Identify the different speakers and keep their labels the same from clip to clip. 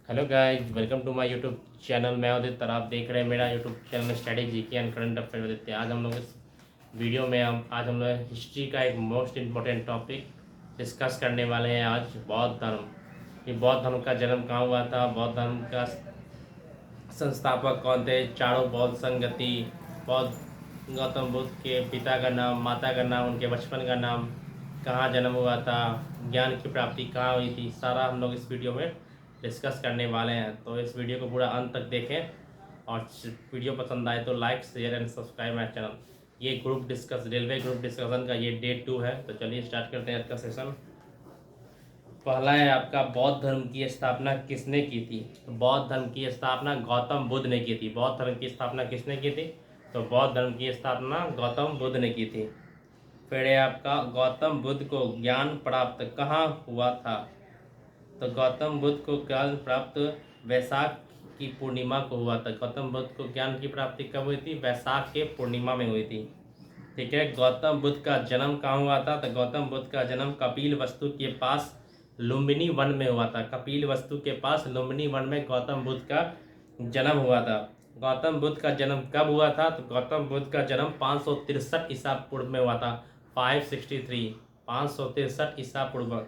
Speaker 1: Hello guys, welcome to my YouTube channel. मैं उदित और आप देख रहे हैं मेरा YouTube channel study GK and current affair Udit. आज हम लोग इस वीडियो में हम लोग हिस्ट्री का एक मोस्ट इम्पोर्टेंट टॉपिक डिस्कस करने वाले हैं। आज बौद्ध धर्म, कि बौद्ध धर्म का जन्म कहाँ हुआ था, बौद्ध धर्म का संस्थापक कौन थे, चारों बौद्ध संगति, बौद्ध गौतम बुद्ध के पिता का नाम, माता का नाम, उनके बचपन का नाम, कहाँ जन्म हुआ था, ज्ञान की प्राप्ति कहाँ हुई थी, सारा हम लोग इस वीडियो में डिस्कस करने वाले हैं। तो इस वीडियो को पूरा अंत तक देखें और वीडियो पसंद आए तो like share and subscribe my channel. ये group discuss railway group discussion का ये डे 2 है। तो चलिए स्टार्ट करते हैं आज का सेशन। पहला है आपका, बौद्ध धर्म की स्थापना किसने की थी। तो बौद्ध धर्म की स्थापना गौतम बुद्ध ने की थी। बौद्ध धर्म की स्थापना किसने की थी? तो बौद्ध धर्म की स्थापना गौतम बुद्ध ने की थी। फिर है आपका, गौतम बुद्ध को ज्ञान प्राप्त कहाँ हुआ था। तो गौतम बुद्ध को ज्ञान प्राप्त वैशाख की पूर्णिमा को हुआ था। गौतम बुद्ध को ज्ञान की प्राप्ति कब हुई थी? वैशाख के पूर्णिमा में हुई थी। ठीक है। गौतम बुद्ध का जन्म कहाँ हुआ था? तो गौतम बुद्ध का जन्म कपिल वस्तु के पास लुम्बिनी वन में हुआ था। कपिल वस्तु के पास लुम्बिनी वन में गौतम बुद्ध का जन्म हुआ था। गौतम बुद्ध का जन्म कब हुआ था? तो गौतम बुद्ध का जन्म 563 ईसा पूर्व में हुआ था। 563 ईसा पूर्व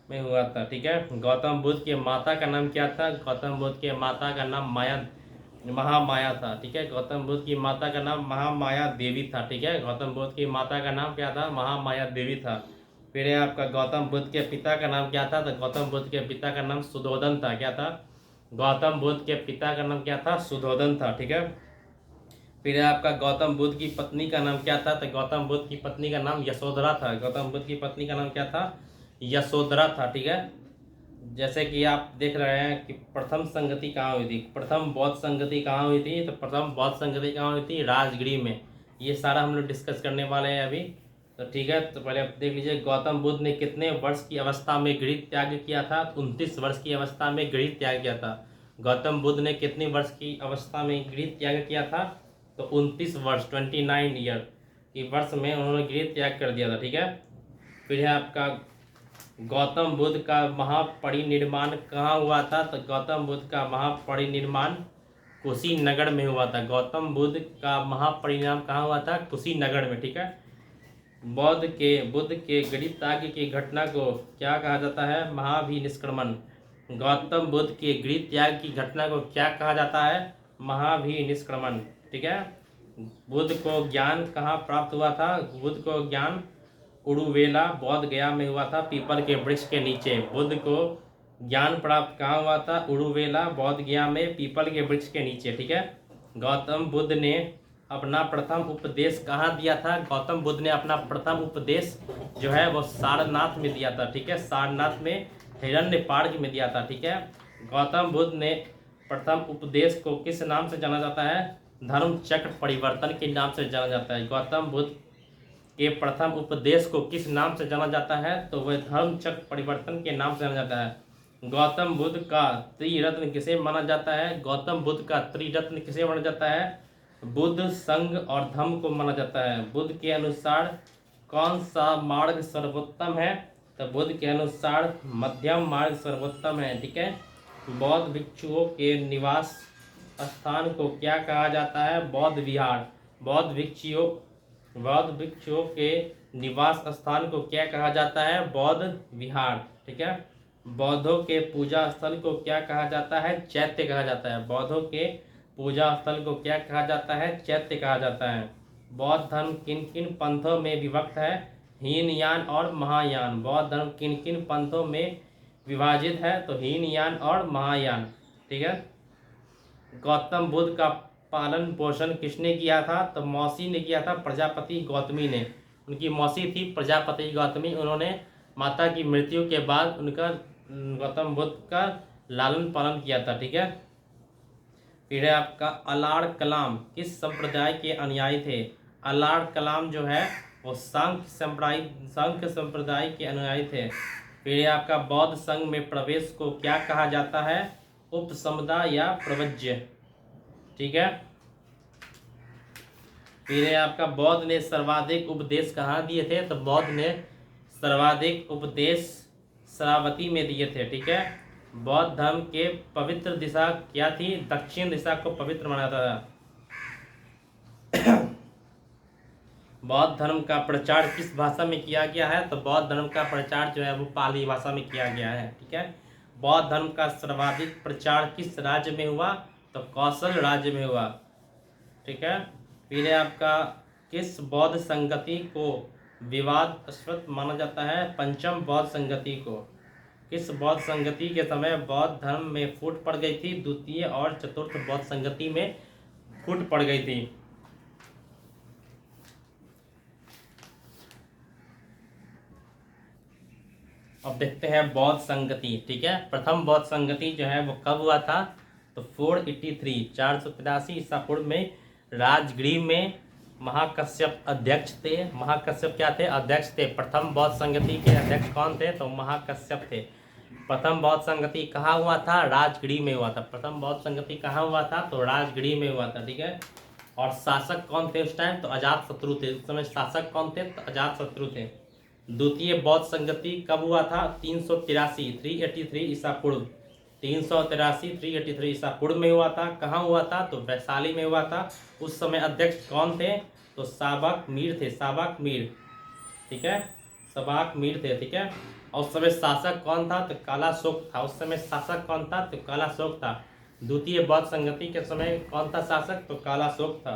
Speaker 1: में हुआ था। ठीक है। गौतम बुद्ध के माता का नाम क्या था? गौतम बुद्ध के माता का नाम महामाया था। ठीक है। गौतम बुद्ध की माता का नाम महामाया देवी था। ठीक है। गौतम बुद्ध की माता का नाम क्या था? महामाया देवी था। फिर है आपका, गौतम बुद्ध के पिता का नाम क्या था? तो गौतम बुद्ध के पिता का नाम सुधोधन था। क्या था? गौतम बुद्ध के पिता का नाम क्या था? सुधोधन था। ठीक है। फिर है आपका, गौतम बुद्ध की पत्नी का नाम क्या था? तो गौतम बुद्ध की पत्नी का नाम यशोधरा था। गौतम बुद्ध की पत्नी का नाम क्या था? यशोधरा था। ठीक है। जैसे कि आप देख रहे हैं कि प्रथम संगति कहाँ हुई थी, प्रथम बौद्ध संगति कहाँ हुई थी। तो प्रथम बौद्ध संगति कहाँ हुई थी? राजगृह में। ये सारा हम लोग डिस्कस करने वाले हैं अभी। तो ठीक है। तो पहले आप देख लीजिए, गौतम बुद्ध ने कितने वर्ष की अवस्था में गृह त्याग किया था? 29 वर्ष की अवस्था में गृह त्याग किया था। गौतम बुद्ध ने कितने वर्ष की अवस्था में गृह त्याग किया था? तो 29 वर्ष, 29 ईयर की वर्ष में उन्होंने गृह त्याग कर दिया था। ठीक है। फिर है आपका, गौतम बुद्ध का महापरिनिर्वाण कहाँ हुआ था? तो गौतम बुद्ध का महापरिनिर्वाण कुशीनगर में हुआ था। गौतम बुद्ध का महापरिनिर्वाण कहाँ हुआ था? कुशीनगर में। ठीक है। बुद्ध के गृह त्याग की घटना को क्या कहा जाता है? महाभिनिष्क्रमण। गौतम बुद्ध के गृह त्याग की घटना को क्या कहा जाता है? महाभिनिष्क्रमण। ठीक है। बुद्ध को ज्ञान कहाँ प्राप्त हुआ था? बुद्ध को ज्ञान उरुवेला बौद्ध गया में हुआ था, पीपल के वृक्ष के नीचे। बुद्ध को ज्ञान प्राप्त कहाँ हुआ था? उरुवेला बौद्ध गया में, पीपल के वृक्ष के नीचे। ठीक है। गौतम बुद्ध ने अपना प्रथम उपदेश कहाँ दिया था? गौतम बुद्ध ने अपना प्रथम उपदेश जो है वो सारनाथ में दिया था। ठीक है। सारनाथ में हिरण्यपार्क में दिया था। ठीक है। गौतम बुद्ध ने प्रथम उपदेश को किस नाम से जाना जाता है? धर्म चक्र परिवर्तन के नाम से जाना जाता है। गौतम बुद्ध के प्रथम उपदेश को किस नाम से जाना जाता है? तो वह धर्म चक्र परिवर्तन के नाम से जाना जाता है। गौतम बुद्ध का त्रिरत्न किसे माना जाता है? गौतम बुद्ध का त्रिरत्न किसे माना जाता है? बुद्ध, संघ और धम्म को माना जाता है। बुद्ध के अनुसार कौन सा मार्ग सर्वोत्तम है? तो बुद्ध के अनुसार मध्यम मार्ग सर्वोत्तम है। ठीक है। बौद्ध भिक्षुओं के निवास स्थान को क्या कहा जाता है? बौद्ध विहार। बौद्ध भिक्षुओं के निवास स्थान को क्या कहा जाता है? बौद्ध विहार। ठीक है। बौद्धों के पूजा स्थल को क्या कहा जाता है? चैत्य कहा जाता है। बौद्धों के पूजा स्थल को क्या कहा जाता है? चैत्य कहा जाता है। बौद्ध धर्म किन किन पंथों में विभक्त है? हीनयान और महायान। बौद्ध धर्म किन किन पंथों में विभाजित है? तो हीनयान और महायान। ठीक है। गौतम बुद्ध का पालन पोषण किसने किया था? तो मौसी ने किया था, प्रजापति गौतमी ने। उनकी मौसी थी प्रजापति गौतमी। उन्होंने माता की मृत्यु के बाद उनका गौतम बुद्ध का लालन पालन किया था। ठीक है। फिर है आपका, अलाड़ कलाम किस संप्रदाय के अनुयायी थे? अलाड़ कलाम जो है वो सांख्य संप्रदाय के अनुयायी थे। फिर है आपका, बौद्ध संघ में प्रवेश को क्या कहा जाता है? उपसमुदाय या प्रवज्य। ठीक है। फिर है आपका, बौद्ध ने सर्वाधिक उपदेश कहाँ दिए थे? तो बौद्ध ने सर्वाधिक उपदेश शरावती में दिए थे। ठीक है। बौद्ध धर्म के पवित्र दिशा क्या थी? दक्षिण दिशा को पवित्र माना जाता था। बौद्ध धर्म का प्रचार किस भाषा में किया गया है? तो बौद्ध धर्म का प्रचार जो है वो पाली भाषा में किया गया है। ठीक है। बौद्ध धर्म का सर्वाधिक प्रचार किस राज्य में हुआ? तो कौशल राज्य में हुआ। ठीक है। फिर है आपका, किस बौद्ध संगति को विवादास्पद माना जाता है? पंचम बौद्ध संगति को। किस बौद्ध संगति के समय बौद्ध धर्म में फूट पड़ गई थी? द्वितीय और चतुर्थ बौद्ध संगति में फूट पड़ गई थी। अब देखते हैं बौद्ध संगति। ठीक है। प्रथम बौद्ध संगति जो है वो कब हुआ था? तो 483 483 ईसा पूर्व में राजगृह में महाकश्यप अध्यक्ष थे। महाकश्यप क्या थे? अध्यक्ष थे। प्रथम बौद्ध संगति के अध्यक्ष कौन थे? तो महाकश्यप थे। प्रथम बौद्ध संगति कहाँ हुआ था? राजगृह में हुआ था। प्रथम बौद्ध संगति कहाँ हुआ था? तो राजगृह में हुआ था। ठीक है। और शासक कौन थे उस टाइम? तो अजात शत्रु थे। उस समय शासक कौन थे? तो अजात शत्रु थे। द्वितीय बौद्ध संगति कब हुआ था? 383 ईसा पूर्व। 383 ईसा पूर्व में हुआ था। कहाँ हुआ था? तो वैशाली में हुआ था। उस समय अध्यक्ष कौन थे? तो साबक मीर थे। साबक मीर। ठीक है। साबक मीर थे। ठीक है। और उस समय शासक कौन था? तो कालाशोक था। उस समय शासक कौन था? तो कालाशोक था। द्वितीय बौद्ध संगति के समय कौन था शासक? तो कालाशोक था।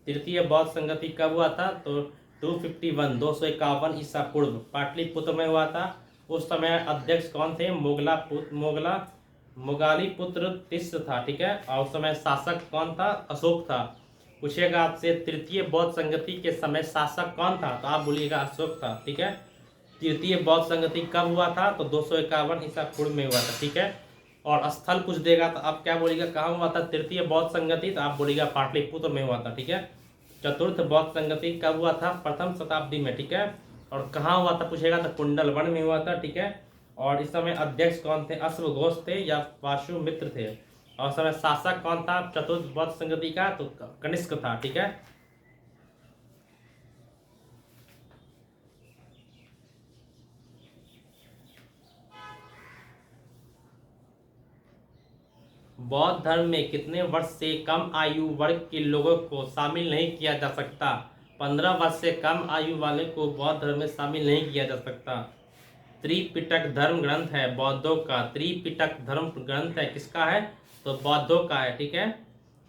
Speaker 1: तृतीय बौद्ध संगति कब हुआ था? तो 251 ईसा पूर्व पाटलिपुत्र में हुआ था। उस समय अध्यक्ष कौन थे? मोगाली पुत्र तिस्स था। ठीक है। और उस समय शासक कौन था? अशोक था। पूछेगा आपसे तृतीय बौद्ध संगति के समय शासक कौन था? तो आप बोलिएगा अशोक था। ठीक है। तृतीय बौद्ध संगति कब हुआ था? तो 251 ईसा पूर्व में हुआ था। ठीक है। और स्थल कुछ देगा तो आप क्या बोलिएगा? कहाँ हुआ था तृतीय बौद्ध संगति? तो आप बोलिएगा पाटलिपुत्र में हुआ था। ठीक है। चतुर्थ बौद्ध संगति कब हुआ था? प्रथम शताब्दी में। ठीक है। और कहाँ हुआ था पूछेगा? तो कुंडलवन में हुआ था। ठीक है। और इस समय अध्यक्ष कौन थे? अश्वघोष थे या वासुमित्र थे। और इस समय शासक कौन था चतुर्थ बौद्ध संगति का? तो कनिष्क था। ठीक है। बौद्ध धर्म में कितने वर्ष से कम आयु वर्ग के लोगों को शामिल नहीं किया जा सकता? 15 वर्ष से कम आयु वाले को बौद्ध धर्म में शामिल नहीं किया जा सकता। त्रिपिटक धर्म ग्रंथ है बौद्धों का। त्रिपिटक धर्म ग्रंथ है किसका है? तो बौद्धों का है। ठीक है।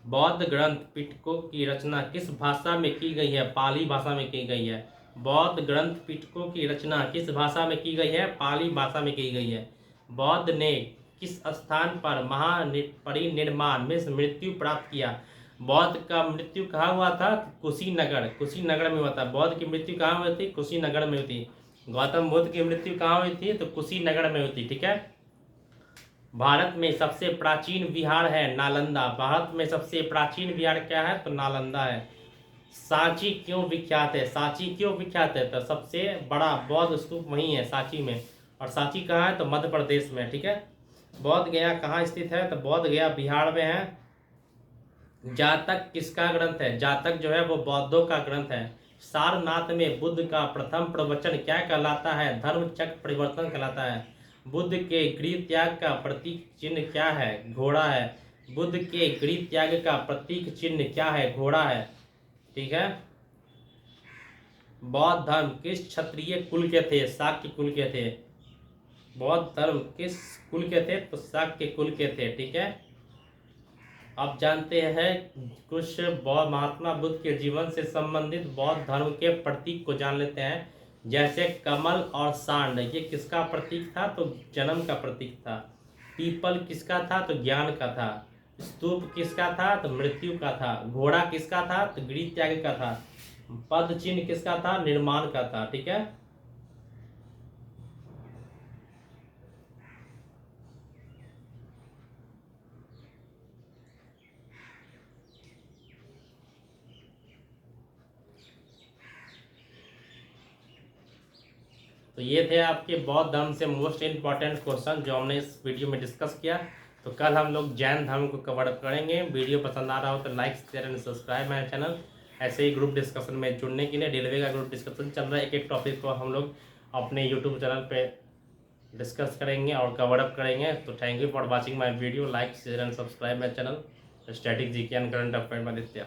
Speaker 1: बौद्ध ग्रंथ पिटकों की रचना किस भाषा में की गई है? पाली भाषा में की गई है। बौद्ध ग्रंथ पिटकों की रचना किस भाषा में की गई है? पाली भाषा में की गई है। बौद्ध ने किस स्थान पर महापरिनिर्वाण में मृत्यु प्राप्त किया? बौद्ध का मृत्यु कहाँ हुआ था? कुशीनगर। कुशीनगर में हुआ था। बौद्ध की मृत्यु कहाँ हुई थी? कुशीनगर में हुई थी। गौतम बुद्ध की मृत्यु कहाँ हुई थी? तो कुशीनगर में हुई थी। ठीक है। भारत में सबसे प्राचीन विहार है नालंदा। भारत में सबसे प्राचीन विहार क्या है? तो नालंदा है। सांची क्यों विख्यात है? सांची क्यों विख्यात है? तो सबसे बड़ा बौद्ध स्तूप वहीं है सांची में। और सांची कहाँ है? तो मध्य प्रदेश में। ठीक है। बौद्ध गया कहाँ स्थित है? तो बौद्ध गया बिहार में है। जातक किसका ग्रंथ है? जातक जो है वो बौद्धों का ग्रंथ है। सारनाथ में बुद्ध का प्रथम प्रवचन क्या कहलाता है? धर्म चक्र परिवर्तन कहलाता है। बुद्ध के गृह त्याग का प्रतीक चिन्ह क्या है? घोड़ा है। बुद्ध के गृह त्याग का प्रतीक चिन्ह क्या है? घोड़ा है। ठीक है। बौद्ध धर्म किस क्षत्रिय कुल के थे? शाक्य कुल के थे। बौद्ध धर्म किस कुल के थे? तो शाक्य कुल के थे। ठीक है। अब जानते हैं कुछ महात्मा बुद्ध के जीवन से संबंधित बौद्ध धर्म के प्रतीक को जान लेते हैं। जैसे कमल और सांड, ये किसका प्रतीक था? तो जन्म का प्रतीक था। पीपल किसका था? तो ज्ञान का था। स्तूप किसका था? तो मृत्यु का था। घोड़ा किसका था? तो गृह त्याग का था। पद चिन्ह किसका था? निर्माण का था। ठीक है। तो ये थे आपके बौद्ध धर्म से मोस्ट इम्पॉर्टेंट क्वेश्चन जो हमने इस वीडियो में डिस्कस किया। तो कल हम लोग जैन धर्म को कवर अप करेंगे। वीडियो पसंद आ रहा हो तो like share and subscribe my channel. ऐसे ही ग्रुप डिस्कशन में जुड़ने के लिए रेलवे का ग्रुप डिस्कशन चल रहा है। एक एक टॉपिक को हम लोग अपने यूट्यूब चैनल पे डिस्कस करेंगे और कवर अप करेंगे। तो thank you for watching my video, like share and subscribe my channel static GK and current affair Aditya.